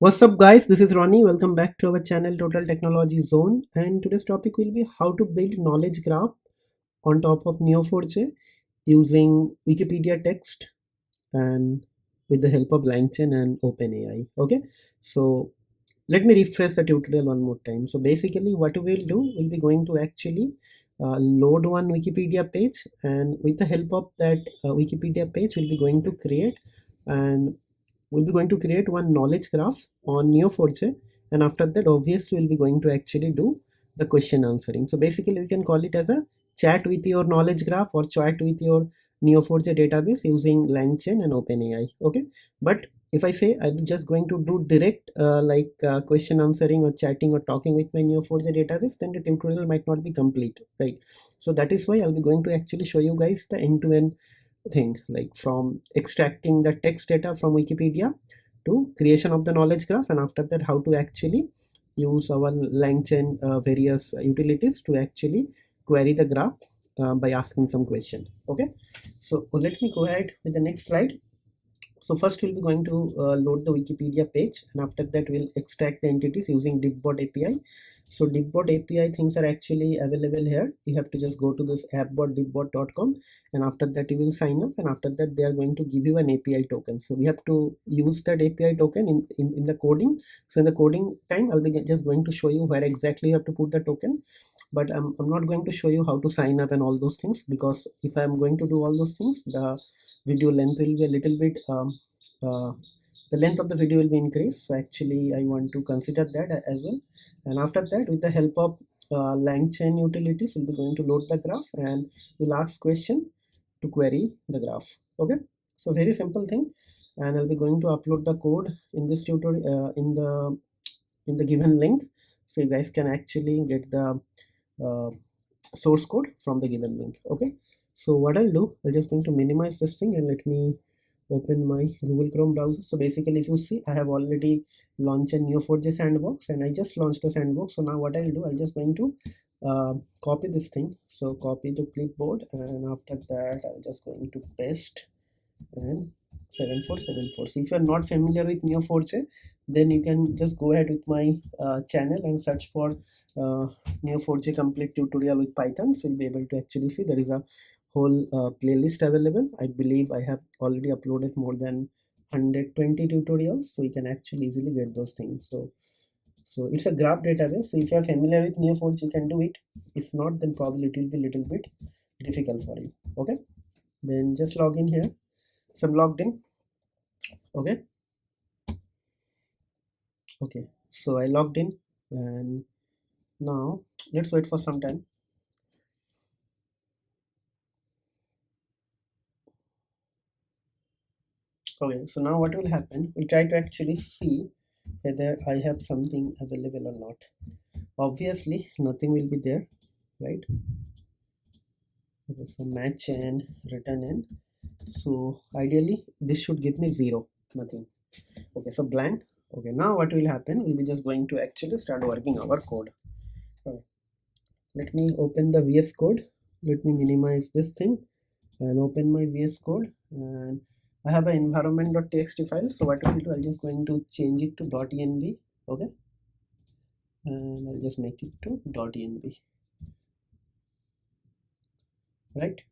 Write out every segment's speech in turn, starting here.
What's up guys, this is Ronnie. Welcome back to our channel Total Technology Zone, and today's topic will be how to build knowledge graph on top of Neo4j using Wikipedia Text and with the help of Langchain and OpenAI. Okay, so let me refresh the tutorial one more time. So basically what we'll do, we'll be going to actually load one Wikipedia page, and with the help of that Wikipedia page we'll be going to create and we'll be going to create one knowledge graph on Neo4j, and after that obviously we'll be going to actually do the question answering. So basically we can call it as a chat with your knowledge graph or chat with your Neo4j database using Langchain and OpenAI. Okay, but if I say I'm just going to do direct question answering or chatting or talking with my Neo4j database, then the tutorial might not be complete, right? So that is why I'll be going to actually show you guys the end-to-end thing, like from extracting the text data from Wikipedia to creation of the knowledge graph, and after that how to actually use our Langchain various utilities to actually query the graph by asking some question. Okay, so let me go ahead with the next slide. So first we'll be going to load the Wikipedia page, and after that we'll extract the entities using DBbot API. So DBbot API things are actually available here. You have to just go to this app.dibbot.com, and after that you will sign up, and after that they are going to give you an API token. So we have to use that API token in the coding. So in the coding time I'll be just going to show you where exactly you have to put the token, but I'm not going to show you how to sign up and all those things, because if I'm going to do all those things, the video length will be a little bit uh, the length of the video will be increased. So actually I want to consider that as well, and after that with the help of Langchain utilities we'll be going to load the graph and we'll ask question to query the graph. Okay, so very simple thing, and I'll be going to upload the code in this tutorial in the given link, so you guys can actually get the uh, source code from the given link. Okay, so what I'll do, I'll just going to minimize this thing and let me open my Google Chrome browser. So basically if you see, I have already launched a Neo4j sandbox, and I just launched the sandbox. So now what I'll do, I'll just going to copy this thing. So copy to clipboard, and after that I'm just going to paste and 7474. So if you are not familiar with Neo4j, then you can just go ahead with my channel and search for Neo4j complete tutorial with Python. So you'll be able to actually see there is a whole playlist available. I believe I have already uploaded more than 120 tutorials, so you can actually easily get those things. So it's a graph database. So if you are familiar with Neo4j, you can do it. If not, then probably it will be a little bit difficult for you. Okay, then just log in here. So I'm logged in. Okay, so I logged in, and now let's wait for some time. Okay, so now what will happen, we try to actually see whether I have something available or not. Obviously nothing will be there, right? Okay, so match and return in. So ideally this should give me 0, nothing. Okay, so blank. Okay, now what will happen, we'll be just going to actually start working our code. Okay, let me open the VS Code. Let me minimize this thing and open my VS Code, and I have an environment.txt file. So what I will do, I'll just going to change it to .env. Okay, and I'll just make it to .env, right?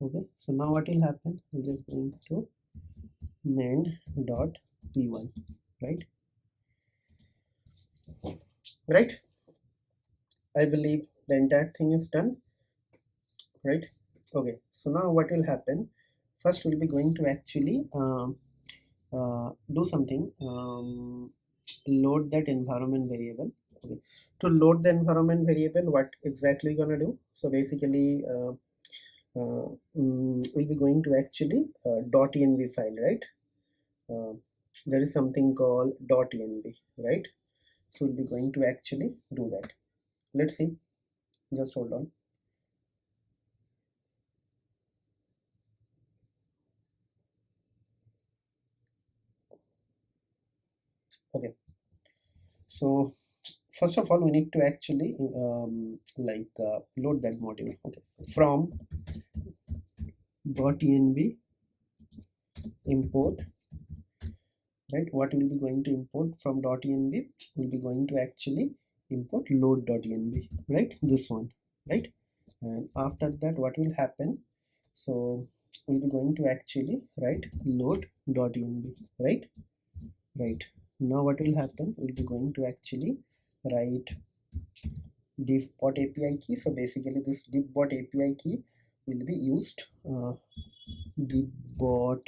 Okay, so now what will happen, we're just going to main.py, right? I believe the entire thing is done, right? Okay, so now what will happen, first we'll be going to actually do something, load that environment variable. Okay, to load the environment variable, what exactly you're gonna do, so basically we'll be going to actually .env file, right? There is something called .env, right? So we'll be going to actually do that. Let's see, just hold on. Okay, so first of all we need to actually load that module. Okay, from .env import right? What we'll be going to import from .env, we'll be going to actually import load.env, right? This one, right? And after that, what will happen? So we'll be going to actually write load.env, right? Right. Now what will happen? We'll be going to actually write DBot API key. So basically this DBot API key will be used. DBot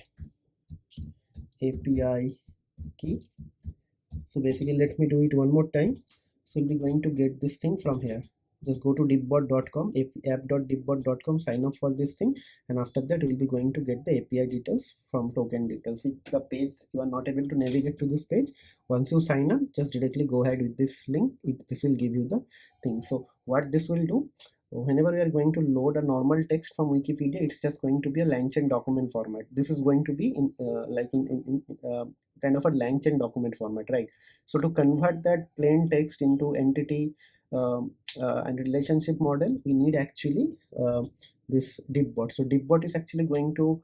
API key. So basically let me do it one more time. So we'll be going to get this thing from here. Just go to dibbot.com, app.dibbot.com, sign up for this thing, and after that we'll be going to get the API details from token details. If the page you are not able to navigate to this page, once you sign up, just directly go ahead with this link. This will give you the thing. So what this will do, whenever we are going to load a normal text from Wikipedia, it's just going to be a Langchain document format. This is going to be in kind of a Langchain document format, right? So to convert that plain text into entity and relationship model, we need actually this DBot. So DBot is actually going to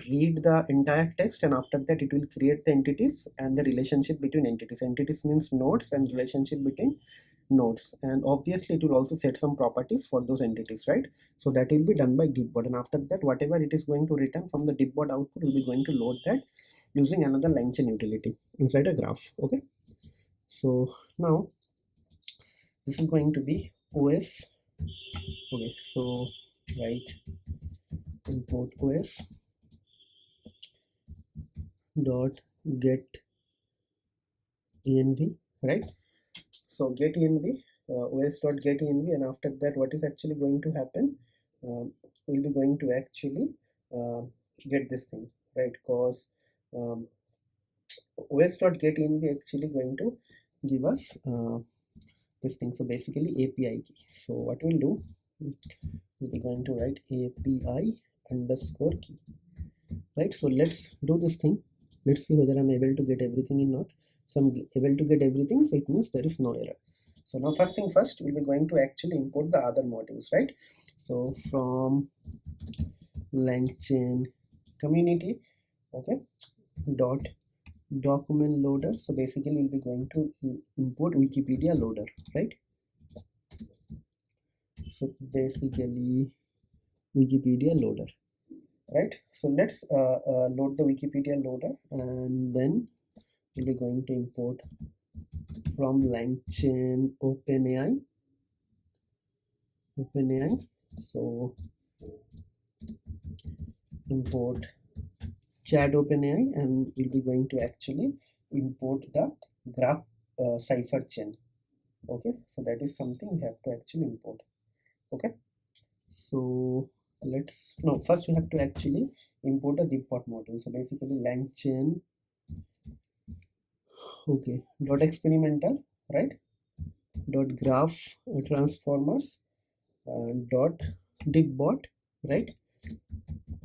read the entire text, and after that it will create the entities and the relationship between entities. Entities means nodes, and relationship between nodes, and obviously it will also set some properties for those entities, right? So that will be done by DBot, and after that whatever it is going to return from the DBot output, will be going to load that using another Langchain utility inside a graph. Okay, so now this is going to be OS. Okay, so write import OS dot get env, right? So get env, os dot get env, and after that what is actually going to happen, we'll be going to actually get this thing, right? Because os dot get env actually going to give us this thing. So basically API key. So what we'll do, we'll be going to write API underscore key, right? So let's do this thing. Let's see whether I'm able to get everything or not. So I'm able to get everything, so it means there is no error. So now first thing first, we'll be going to actually import the other modules, right? So from Langchain community, okay, dot document loader. So basically we'll be going to import Wikipedia loader, right? So basically Wikipedia loader, right? So let's load the Wikipedia loader, and then we'll be going to import from Langchain OpenAI. So import chat OpenAI, and we'll be going to actually import the graph cipher chain. Okay, so that is something we have to actually import. Okay, so let's no first we have to actually import a DBot module. So basically Langchain, okay, dot experimental, right, dot graph transformers dot DBot, right?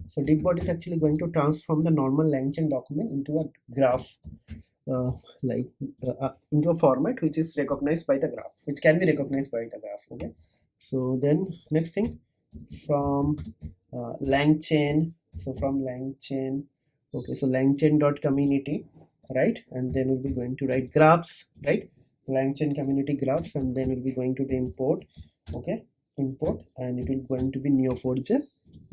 So DBot is actually going to transform the normal Langchain document into a graph, into a format which is recognized by the graph, which can be recognized by the graph. Okay, so then next thing, from Langchain. So from Langchain, okay, so Langchain dot community, right? And then we'll be going to write graphs, right? Langchain community graphs, and then we'll be going to the import, okay, import, and it will going to be Neo4j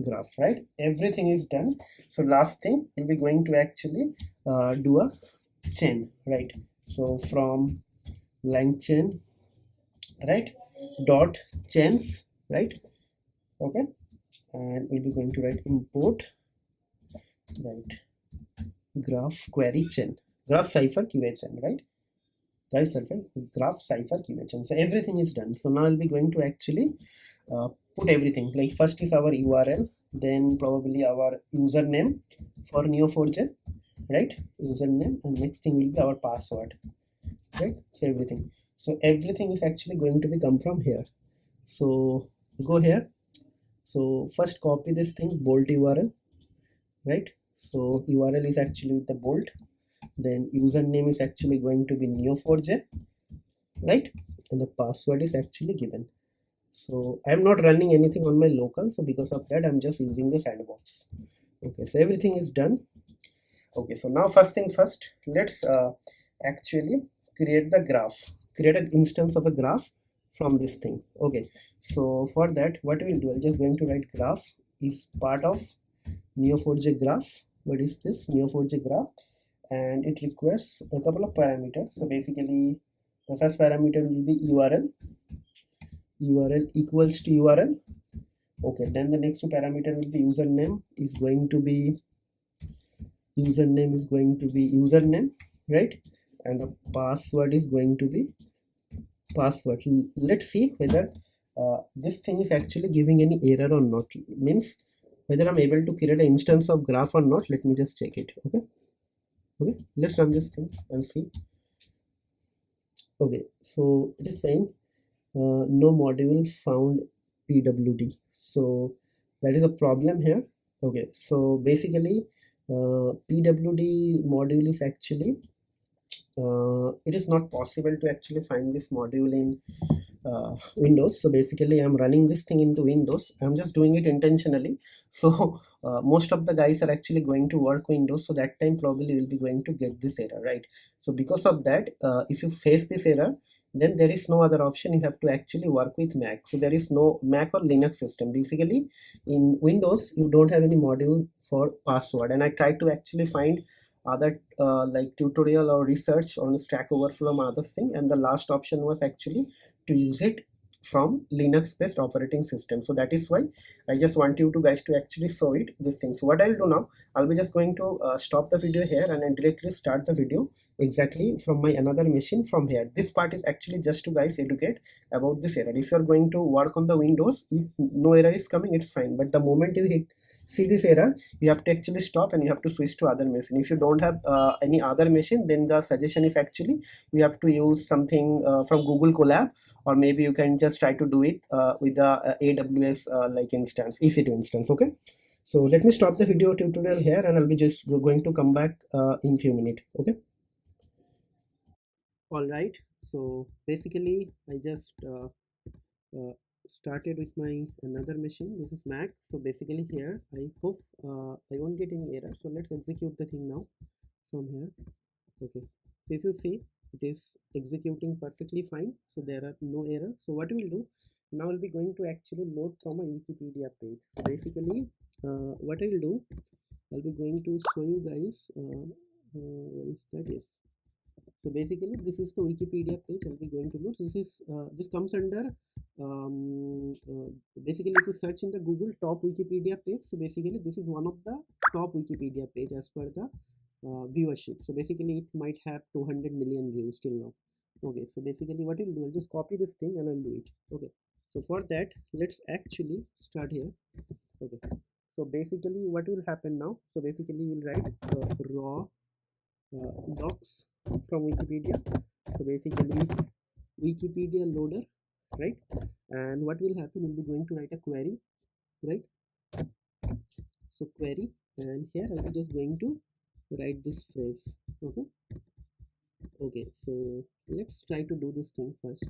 graph, right? Everything is done. So last thing, we'll be going to actually do a chain, right? So from Langchain, right, dot chains, right? Okay, and we'll be going to write import, right, graph query chain, graph cipher QA chain, right? Graph cipher QA chain. So everything is done. So now I'll be going to actually put everything. Like first is our URL, then probably our username for Neo4j, right? Username, and next thing will be our password, right? So everything. So everything is actually going to be come from here. So go here. So first copy this thing, bolt URL, right? So URL is actually with the bolt, then username is actually going to be Neo4j, right? And the password is actually given. So I'm not running anything on my local, so because of that I'm just using the sandbox. Okay, so everything is done. Okay, so now first thing first, let's actually create the graph, create an instance of a graph from this thing. Okay, so for that, what we'll do, I'm just going to write graph is part of Neo4j graph. What is this Neo4j graph? And it requires a couple of parameters. So basically, the first parameter will be URL, URL equals to URL. Okay, then the next parameter will be username is going to be username, right? And the password is going to be password. Let's see whether this thing is actually giving any error or not, means whether I'm able to create an instance of graph or not. Let me just check it. Okay, let's run this thing and see. Okay, so it is saying no module found pwd, so that is a problem here. Okay, so basically pwd module is actually it is not possible to actually find this module in Windows. So basically I'm running this thing into Windows. I'm just doing it intentionally, so most of the guys are actually going to work Windows, so that time probably will be going to get this error, right? So because of that, if you face this error, then there is no other option, you have to actually work with Mac. So there is no Mac or Linux system. Basically in Windows you don't have any module for password, and I tried to actually find other like tutorial or research on Stack Overflow and other thing, and the last option was actually to use it from Linux based operating system. So that is why I just want you to guys to actually show it this thing. So what I'll do now, I'll be just going to stop the video here and then directly start the video exactly from my another machine from here. This part is actually just to guys educate about this error. If you're going to work on the Windows, if no error is coming, it's fine, but the moment you hit see this error, you have to actually stop and you have to switch to other machine. If you don't have any other machine, then the suggestion is actually you have to use something from Google Colab, or maybe you can just try to do it with the AWS like instance, EC2 instance. Okay, so let me stop the video tutorial here and I'll be just going to come back in few minutes. Okay, all right, so basically I just uh, started with my another machine. This is Mac. So basically here I hope I won't get any error. So let's execute the thing now from here. Okay, so if you see, it is executing perfectly fine, so there are no errors. So what we'll do now, we'll be going to actually load from a Wikipedia page. So basically what I will do, I'll be going to show you guys what is that? Yes, so basically this is the Wikipedia page I'll be going to load. This is this comes under basically if you search in the Google top Wikipedia page, so basically this is one of the top Wikipedia page as per the viewership. So basically it might have 200 million views till now. Okay, so basically what we'll do, I'll just copy this thing and I'll do it. Okay, so for that let's actually start here. Okay, so basically what will happen now, so basically you'll write raw docs from Wikipedia. So basically Wikipedia loader, right? And what will happen, we'll be going to write a query, right? So query, and here I'll be just going to write this phrase. Okay, okay, so let's try to do this thing first.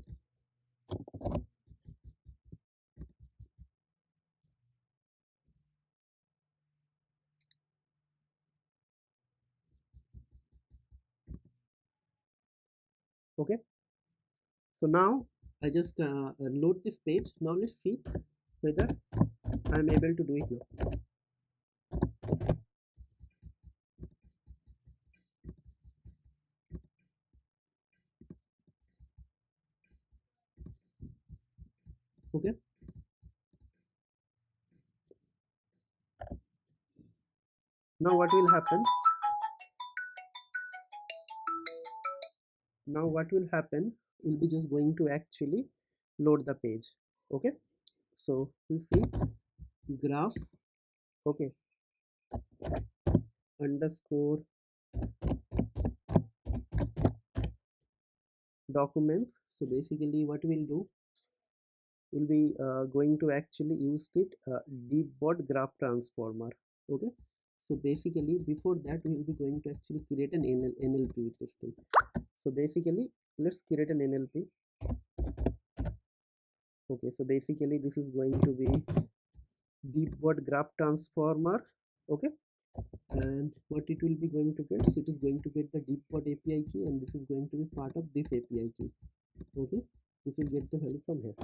Okay, so now I just load this page. Now let's see whether I'm able to do it now. Okay, now what will happen, now what will happen, we'll be just going to actually load the page. Okay, so you see graph, okay, underscore documents. So basically what we'll do, we'll be going to actually use it dbot graph transformer. Okay, so basically before that we will be going to actually create an NLP with this thing. So basically let's create an NLP. Okay, so basically this is going to be dbot graph transformer. Okay, and what it will be going to get, so it is going to get the DBpod API key, and this is going to be part of this API key. Okay, this will get the value from here.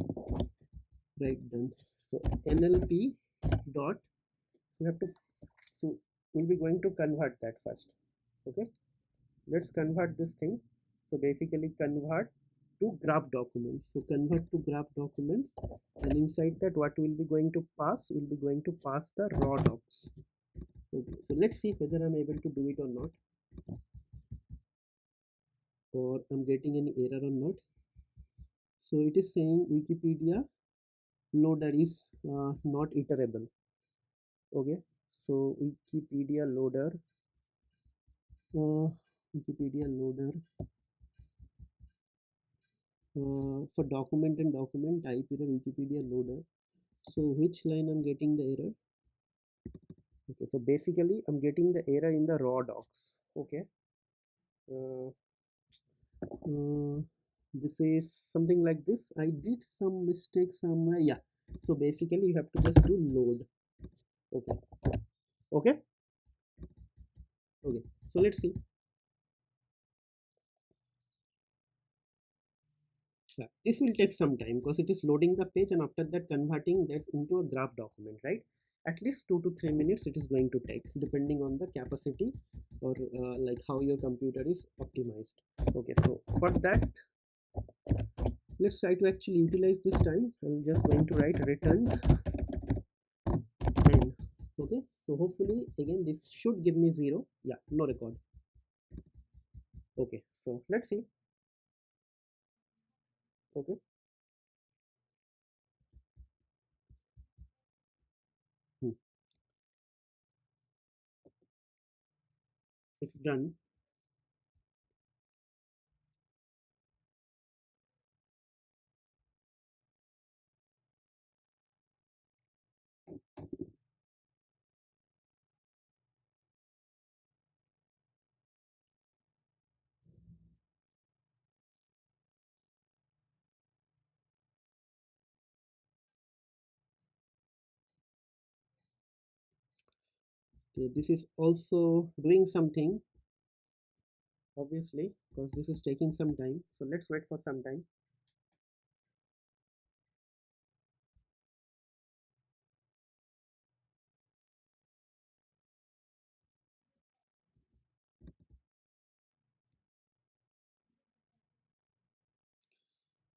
Right, done. So NLP dot, you have to, so we'll be going to convert that first. Okay, let's convert this thing. So basically convert to graph documents. So convert to graph documents, and inside that what we'll be going to pass, we'll be going to pass the raw docs. Okay, so let's see whether I'm able to do it or not, or I'm getting any error or not. So it is saying Wikipedia loader is not iterable. Okay, so uh, Wikipedia loader for document and document type error Wikipedia loader. So which line I'm getting the error? Okay, so basically I'm getting the error in the raw docs. Okay, uh, uh, this is something like this. I did some mistake somewhere. Yeah, so basically you have to just do load. Okay, okay, okay, so let's see. Yeah, this will take some time because it is loading the page and after that converting that into a graph document, right? At least 2 to 3 minutes it is going to take, depending on the capacity or like how your computer is optimized. Okay, so for that, let's try to actually utilize this time. I'm just going to write return 10. Okay, so hopefully again this should give me 0. Yeah, no record. Okay, so let's see. Okay, hmm. It's done. Okay, this is also doing something, obviously, because this is taking some time. So let's wait for some time.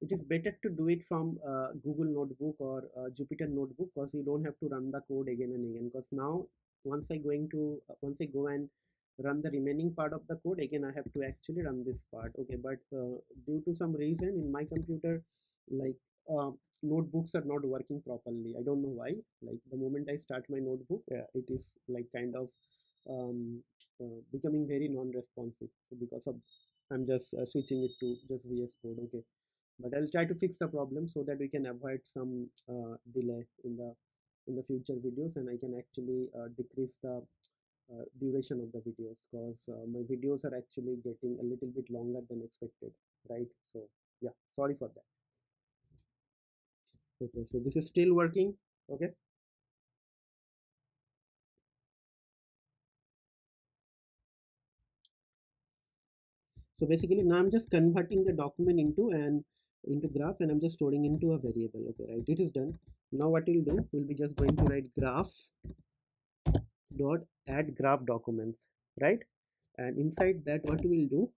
It is better to do it from Google Notebook or Jupyter Notebook, because you don't have to run the code again and again. Because now once I go and run the remaining part of the code again, I have to actually run this part. Okay, but due to some reason in my computer, like uh, notebooks are not working properly. I don't know why. Like the moment I start my notebook, it is like kind of becoming very non-responsive. So because of, I'm just switching it to just VS Code. Okay, but I'll try to fix the problem so that we can avoid some delay in the future videos, and I can actually decrease the duration of the videos, because my videos are actually getting a little bit longer than expected, right? So yeah, sorry for that. Okay, so this is still working. Okay, so basically now I'm just converting the document into graph, and I'm just storing into a variable. Okay, right, it is done. Now what we'll do, we'll be just going to write graph dot add graph documents, right? And inside that what we'll do,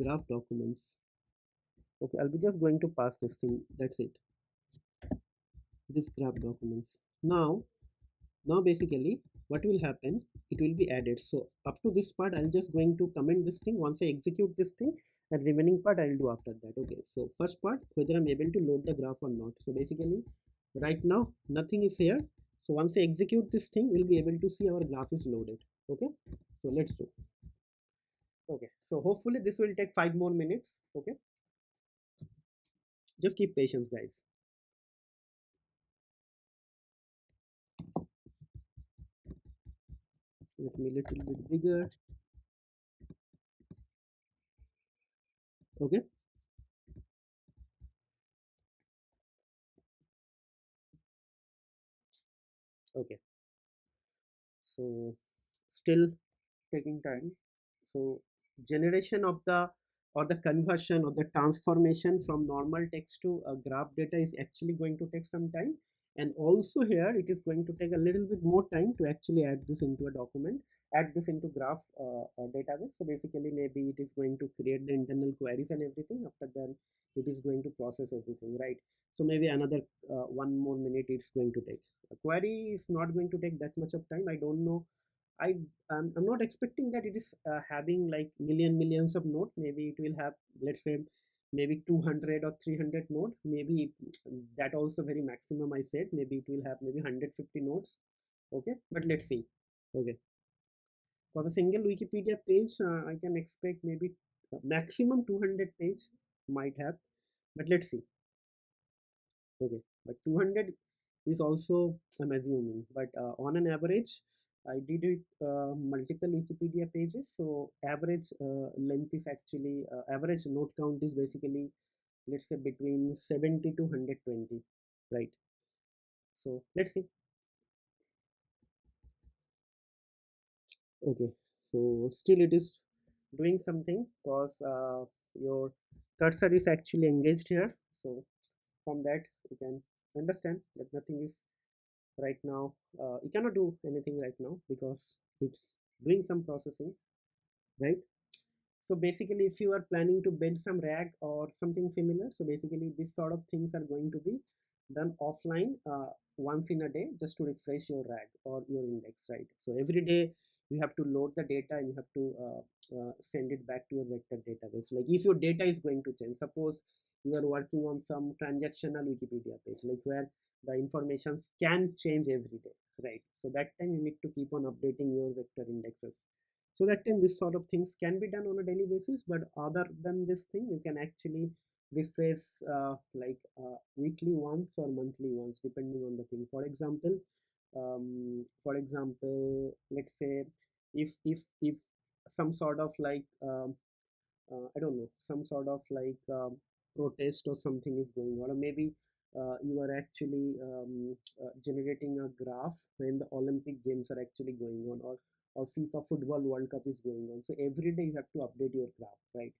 graph documents. Okay, I'll be just going to pass this thing, that's it, this graph documents. Now basically what will happen, it will be added. So up to this part I'll just going to comment this thing once I execute this thing, and remaining part I'll do after that. Okay, so first part, whether I'm able to load the graph or not. So basically right now nothing is here, so once I execute this thing, we'll be able to see our graph is loaded. Okay, so let's do. Okay, so hopefully this will take 5 more minutes. Okay, just keep patience, guys. Let me little bit bigger. Okay, okay, so still taking time. So generation of the or the conversion or the transformation from normal text to a graph data is actually going to take some time. And also here it is going to take a little bit more time to actually add this into a document, add this into graph database. So basically maybe it is going to create the internal queries and everything. After that it is going to process everything, right? So maybe another 1 more minute it's going to take. A query is not going to take that much of time. I don't know. I I'm not expecting that it is having like millions of node. Maybe it will have, let's say, maybe 200 or 300 node. Maybe that also very maximum I said. Maybe it will have maybe 150 nodes. Okay, but let's see. Okay, for the single Wikipedia page, I can expect maybe maximum 200 page might have, but let's see. Okay, but 200 is also I'm assuming, but on an average I did it multiple Wikipedia pages, so average length is actually average node count is basically, let's say, between 70 to 120, right? So let's see. Okay, so still it is doing something because your cursor is actually engaged here. So from that you can understand that nothing is right now. You cannot do anything right now because it's doing some processing, right? So basically if you are planning to build some rag or something similar, so basically this sort of things are going to be done offline once in a day, just to refresh your rag or your index, right? So every day you have to load the data and you have to send it back to your vector database. Like if your data is going to change, suppose you are working on some transactional Wikipedia page, like where the informations can change every day, right? So that time you need to keep on updating your vector indexes. So that time this sort of things can be done on a daily basis, but other than this thing you can actually refresh weekly once or monthly once, depending on the thing. For example, let's say if some sort of like I don't know, some sort of like protest or something is going on, or maybe you are actually generating a graph when the Olympic Games are actually going on, or FIFA Football World Cup is going on. So every day you have to update your graph, right?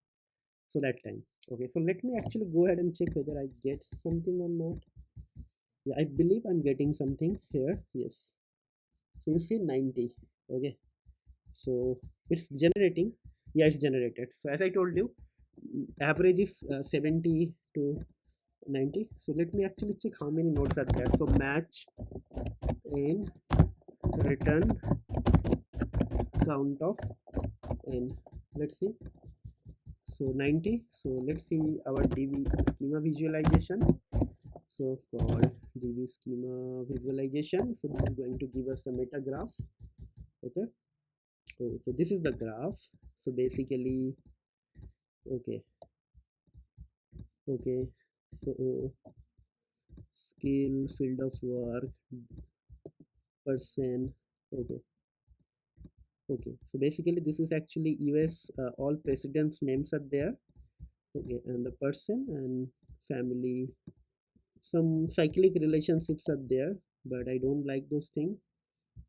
So that time. Okay, so let me actually go ahead and check whether I get something or not. Yeah, I believe I'm getting something here. Yes. So you see 90. Okay. So it's generating. Yeah, it's generated. So as I told you, average is 70 to 90. So let me actually check how many nodes are there. So match in return count of n. Let's see. So 90. So let's see our DB schema visualization. So called DB schema visualization. So this is going to give us a meta graph. Okay. So this is the graph. So basically, okay, okay. So skill, field of work, person. Okay, okay. So basically, this is actually US. All presidents' names are there. Okay, and the person and family. Some cyclic relationships are there, but I don't like those things.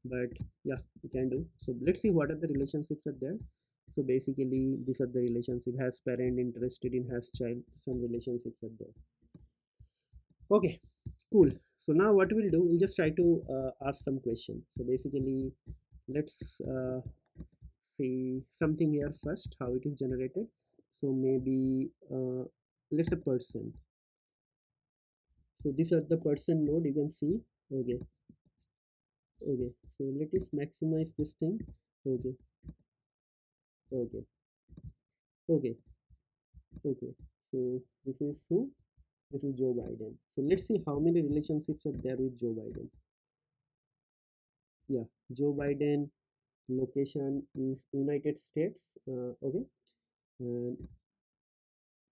But yeah, you can do. So let's see what are the relationships are there. So basically these are the relationship: has parent, interested in, has child. Some relationships are there. Okay, cool. So now what we'll do, we'll just try to ask some questions. So basically let's see something here first, how it is generated. So maybe let's a person. So these are the person node, you can see. Okay, okay. So let us maximize this thing. Okay, okay, okay, okay. So this is who? This is Joe Biden. So let's see how many relationships are there with Joe Biden. Yeah, Joe Biden location is United States. Okay, and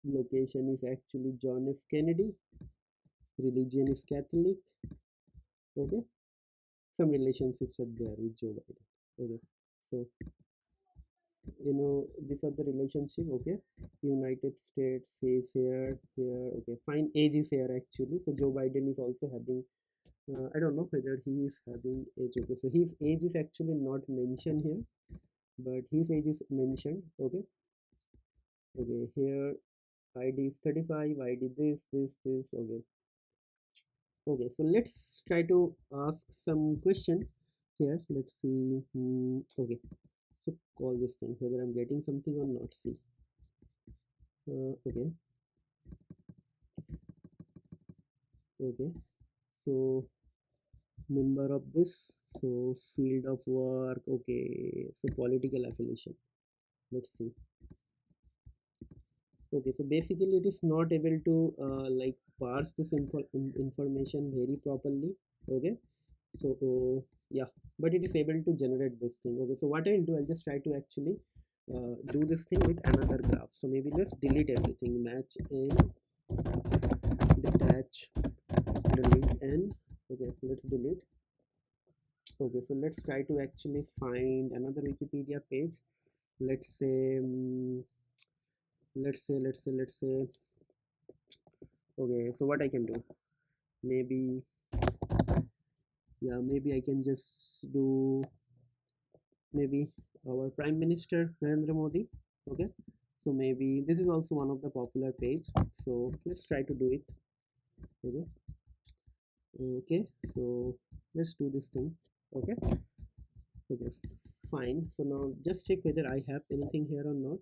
location is actually John F. Kennedy. Religion is Catholic. Okay, some relationships are there with Joe Biden. Okay, so these are the relationship. Okay, United States is here, here. Okay, fine. Age is here actually. So Joe Biden is also having I don't know whether he is having age. Okay, so his age is actually not mentioned here, but his age is mentioned. Okay, okay, here ID is 35, ID this. Okay, okay, so let's try to ask some question here. Let's see. Okay, so call this thing whether I'm getting something or not. See, okay, okay, so member of this, so field of work, okay, so political affiliation. Let's see. Okay, so basically it is not able to like parse this information very properly. Okay, so yeah, but it is able to generate this thing. Okay, so what I'll do, I'll just try to actually do this thing with another graph. So maybe let's delete everything, match and detach, delete and okay, let's delete. Okay, so let's try to actually find another Wikipedia page. Let's say let's say okay, so what I can do, maybe, yeah, maybe I can just do maybe our Prime Minister Narendra Modi. Okay, so maybe this is also one of the popular page, so let's try to do it. Okay, okay, so let's do this thing. Okay, okay, fine. So now just check whether I have anything here or not.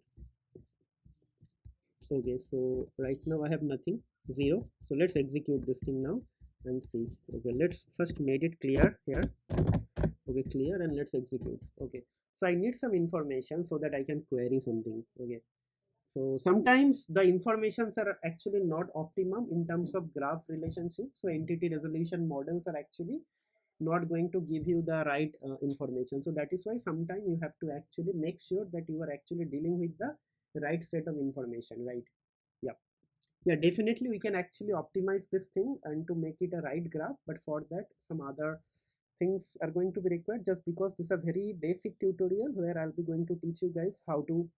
Okay, so right now I have nothing, zero. So let's execute this thing now and see. Okay, let's first made it clear here. Okay, clear, and let's execute. Okay, so I need some information so that I can query something. Okay, so sometimes the informations are actually not optimum in terms of graph relationship, so entity resolution models are actually not going to give you the right information. So that is why sometimes you have to actually make sure that you are actually dealing with the right set of information, right? Yeah, yeah, definitely we can actually optimize this thing and to make it a right graph, but for that some other things are going to be required. Just because this is a very basic tutorial where I'll be going to teach you guys how to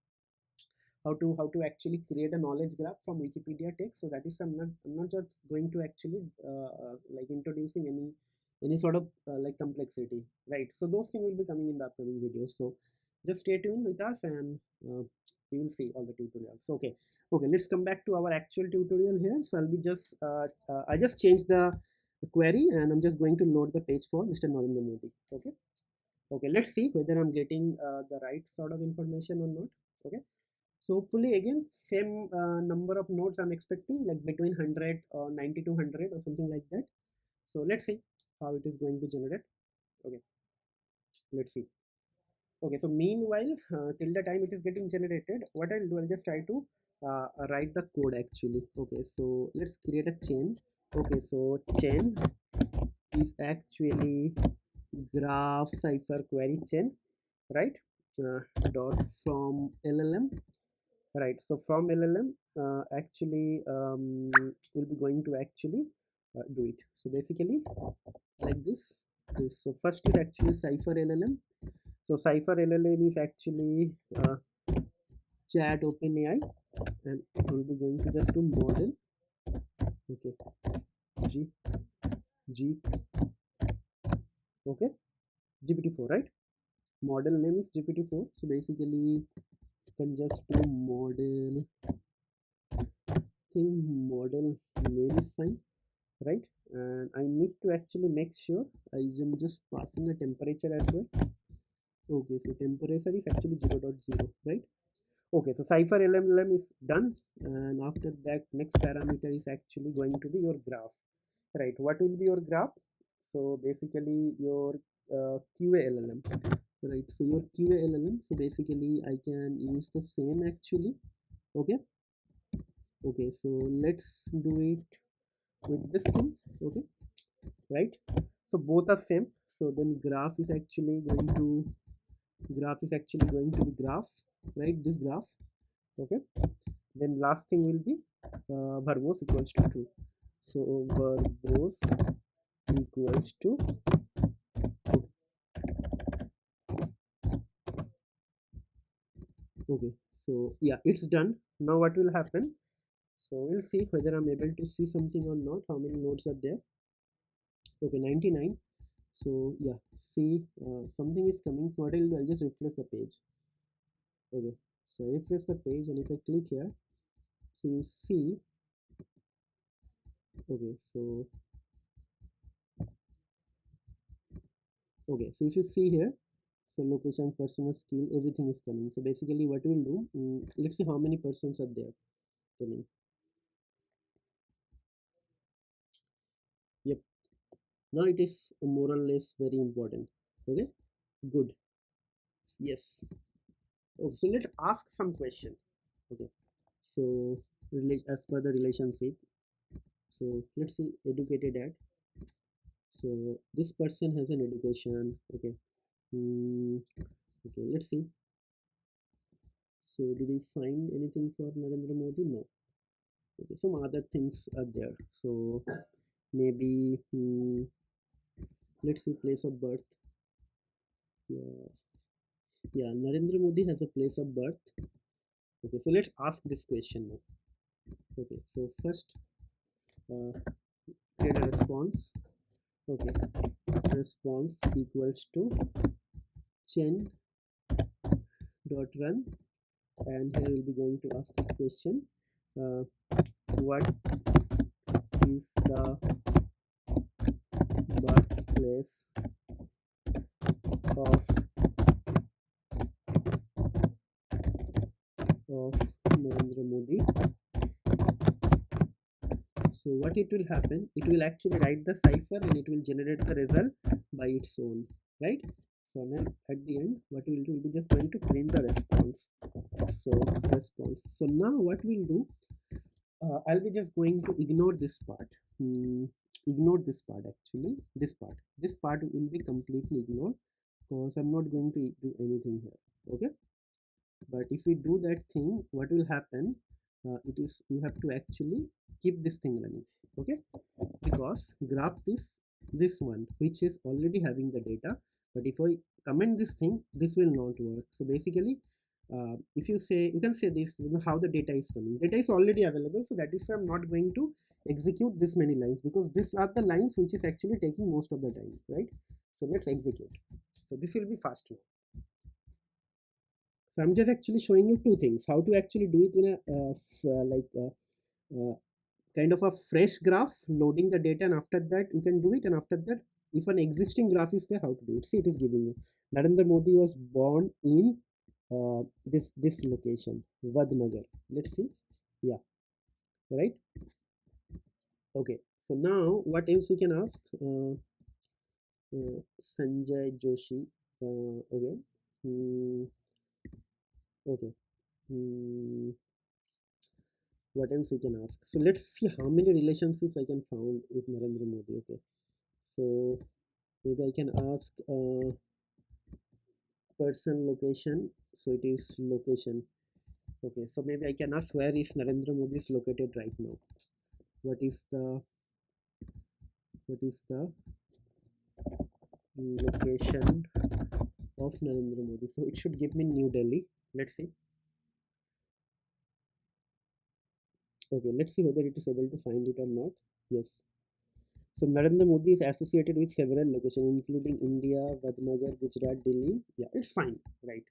actually create a knowledge graph from Wikipedia text. So that is, I'm not just going to actually like introducing any sort of like complexity, right? So those things will be coming in the upcoming videos, so just stay tuned with us and you will see all the tutorials. Okay, okay, let's come back to our actual tutorial here. So I'll be just I just changed the query and I'm just going to load the page for Mr. Narendra Modi. Okay, okay, let's see whether I'm getting the right sort of information or not. Okay, so hopefully again same number of nodes I'm expecting, like between 100 or 90 to 100 or something like that. So let's see how it is going to generate. Okay, let's see. Okay, so meanwhile till the time it is getting generated, what I'll do, I'll just try to write the code actually. Okay, so let's create a chain. Okay, so chain is actually graph cipher query chain, right? Dot from LLM, right? So from LLM actually we'll be going to actually do it. So basically like this, so first is actually cipher LLM. So cipher LLM is actually chat OpenAI, and we'll be going to just do model. Okay, G G, okay, GPT-4, right? Model name is GPT-4. So basically you can just do model thing, model name is fine, right? And I need to actually make sure I am just passing a temperature as well. Okay, so temperature is actually 0.0, right? Okay, so cipher LLM is done, and after that next parameter is actually going to be your graph, right? What will be your graph? So basically your QA LLM, right? So your QA LLM, so basically I can use the same actually. Okay, okay, so let's do it with this thing. Okay, right? So both are same, so then graph is actually going to be graph, right? This graph. Okay, then last thing will be verbose equals to true. So verbose equals to true. Okay, so yeah, it's done. Now what will happen, so we'll see whether I'm able to see something or not, how many nodes are there. Okay, 99. So yeah, see, something is coming. So what I'll do, I'll just refresh the page. Okay, so I refresh the page, and if I click here, so you see, okay, so so if you see here, so location, personal skill, everything is coming. So basically what we'll do, let's see how many persons are there coming. Yep, now it is more or less very important. Okay, good. Yes. Okay, so let's ask some question. Okay, so as per the relationship, so let's see educated at. So this person has an education. Okay. Okay, let's see. So did you find anything for Narendra Modi? No. Okay, some other things are there. So maybe let's see place of birth. Yeah, yeah, Narendra Modi has a place of birth. Okay, so let's ask this question now. Okay, so first uh, get a response. Okay, response equals to chain dot run, and here we'll be going to ask this question. Uh, what is the birthplace of Narendra Modi? So what it will happen, it will actually write the cipher and it will generate the result by its own, right? So then at the end what we will do, we'll be just going to print the response. So response. So now what we'll do, I'll be just going to ignore this part. Ignore this part, actually this part will be completely ignored because I'm not going to do anything here. Okay, but if we do that thing, what will happen, it is you have to actually keep this thing running. Okay, because graph this one which is already having the data, but if I comment this thing, this will not work. So basically if you say, you can say this, how the data is coming, data is already available, so that is why I'm not going to execute this many lines, because these are the lines which is actually taking most of the time, right? So let's execute. So this will be fast now. So I'm just actually showing you two things, how to actually do it in a kind of a fresh graph, loading the data, and after that you can do it, and after that if an existing graph is there, how to do it. See, it is giving you Narendra Modi was born in this location, Vadnagar. Let's see. Yeah, right. Okay, so now what else we can ask? Sanjay Joshi. Okay. Okay. What else we can ask? So let's see how many relationships I can found with Narendra Modi. Okay, so maybe I can ask person location. So it is location. Okay, so maybe I can ask where is Narendra Modi is located right now. What is the location of Narendra Modi? So it should give me New Delhi. Let's see. Okay, let's see whether it is able to find it or not. Yes. So Narendra Modi is associated with several locations, including India, Vadnagar, Gujarat, Delhi. Yeah, it's fine, right?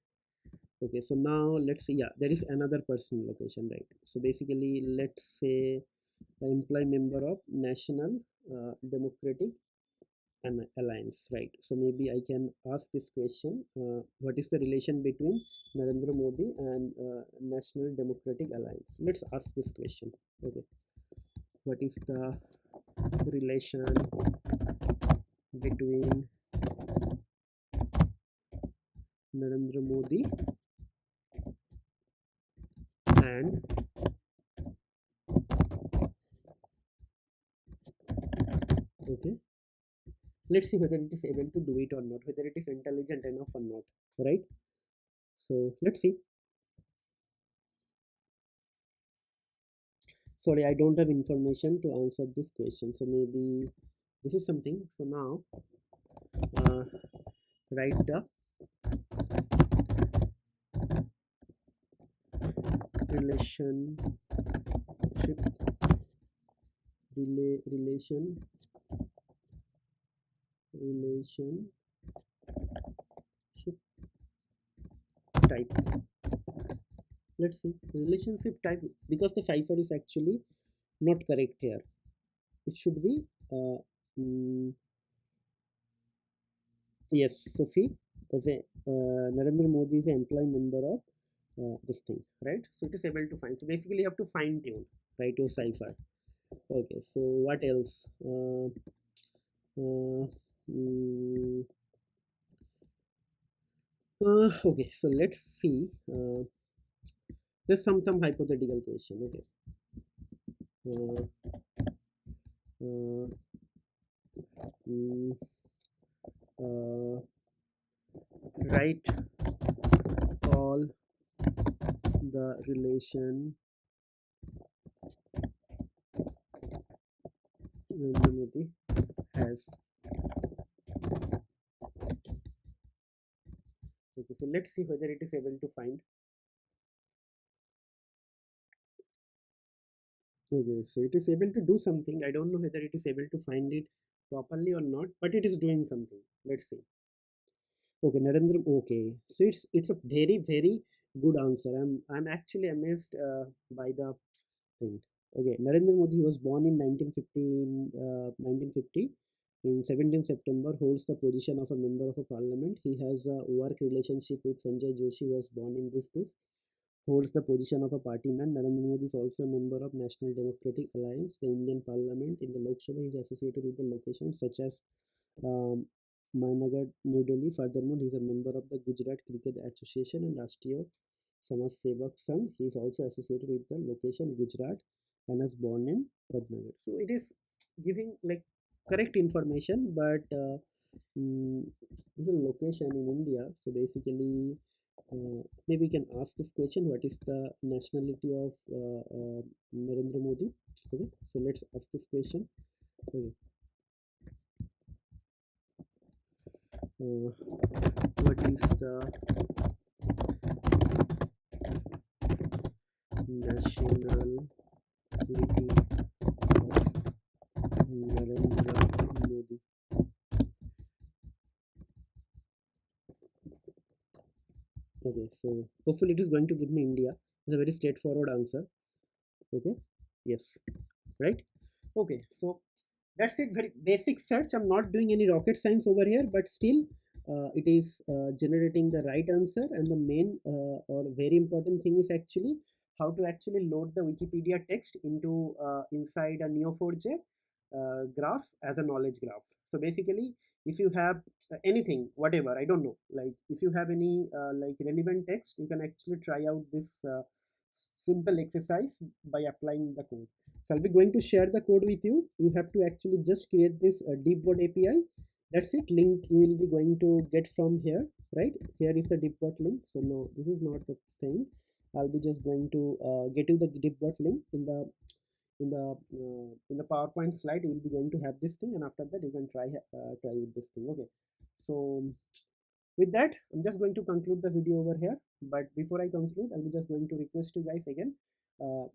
Okay, so now let's see. Yeah, there is another person location, right? So basically, let's say the employee member of National Democratic Alliance, right? So maybe I can ask this question: what is the relation between Narendra Modi and National Democratic Alliance? Let's ask this question. Okay, what is the relation between Narendra Modi and okay, let's see whether it is able to do it or not, whether it is intelligent enough or not, right? So let's see. Sorry, I don't have information to answer this question, so maybe this is something. So now uh, write the relationship relation relationship type. Let's see relationship type, because the cipher is actually not correct here. It should be mm, yes. So see, as a Narendra Modi is an employee member of this thing, right? So it is able to find. So basically you have to fine tune, right, your cipher. Okay, so what else? Uh, mm, okay, so let's see. There's some hypothetical question. Okay. Uh, uh, mm, uh, write all the relation Modi has. Okay, so let's see whether it is able to find. Okay, so it is able to do something. I don't know whether it is able to find it properly or not, but it is doing something. Let's see. Okay, Narendra. Okay, so it's a very good answer. I'm actually amazed by the thing. Okay, Narendra Modi was born in 1950 in 17 September. Holds the position of a member of a parliament. He has a work relationship with Sanjay Joshi, who was born in this. Holds the position of a party man. Narendra Modi is also a member of National Democratic Alliance, the Indian Parliament. In the Lok Sabha, he is associated with the locations such as um, Mainagar, New Delhi. Furthermore, he is a member of the Gujarat Cricket Association and Rashtriya Samaj Sevak Sangh. He is also associated with the location Gujarat and was born in Padnagar. So it is giving like correct information, but this is a location in India. So basically, maybe we can ask this question: what is the nationality of Narendra Modi? Okay, so let's ask this question. Okay. What is the nationality of Narendra Modi? Okay, so hopefully it is going to give me India. It's a very straightforward answer. Okay, yes, right. Okay, so that's it. Very basic search. I'm not doing any rocket science over here, but still it is generating the right answer. And the main or very important thing is actually how to actually load the Wikipedia text into inside a Neo4j graph as a knowledge graph. So basically, if you have anything, whatever, I don't know, like if you have any like relevant text, you can actually try out this simple exercise by applying the code. So I'll be going to share the code with you. You have to actually just create this DBot API. That's it. Link you will be going to get from here, right? Here is the DBot link. So no, this is not the thing. I'll be just going to get you the DBot link in the PowerPoint slide. You will be going to have this thing, and after that you can try with this thing. Okay. So with that, I'm just going to conclude the video over here. But before I conclude, I'll be just going to request you guys again. Uh,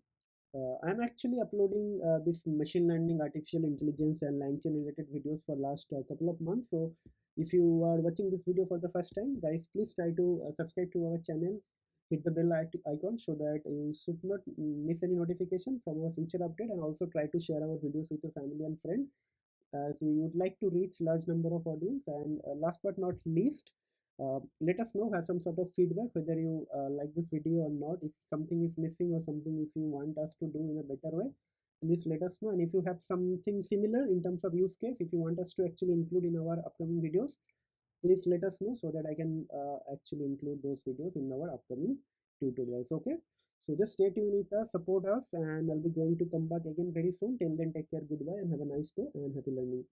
I'm actually uploading this machine learning, artificial intelligence, and Langchain related videos for last couple of months. So if you are watching this video for the first time, guys, please try to subscribe to our channel, hit the bell icon so that you should not miss any notification from our future update, and also try to share our videos with your family and friend, as we would like to reach large number of audience. And last but not least, let us know, have some sort of feedback whether you like this video or not. If something is missing or something if you want us to do in a better way, please let us know. And if you have something similar in terms of use case, if you want us to actually include in our upcoming videos, please let us know so that I can actually include those videos in our upcoming tutorials. Okay, so just stay tuned with us, support us, and I'll be going to come back again very soon. Till then, take care, goodbye, and have a nice day and happy learning.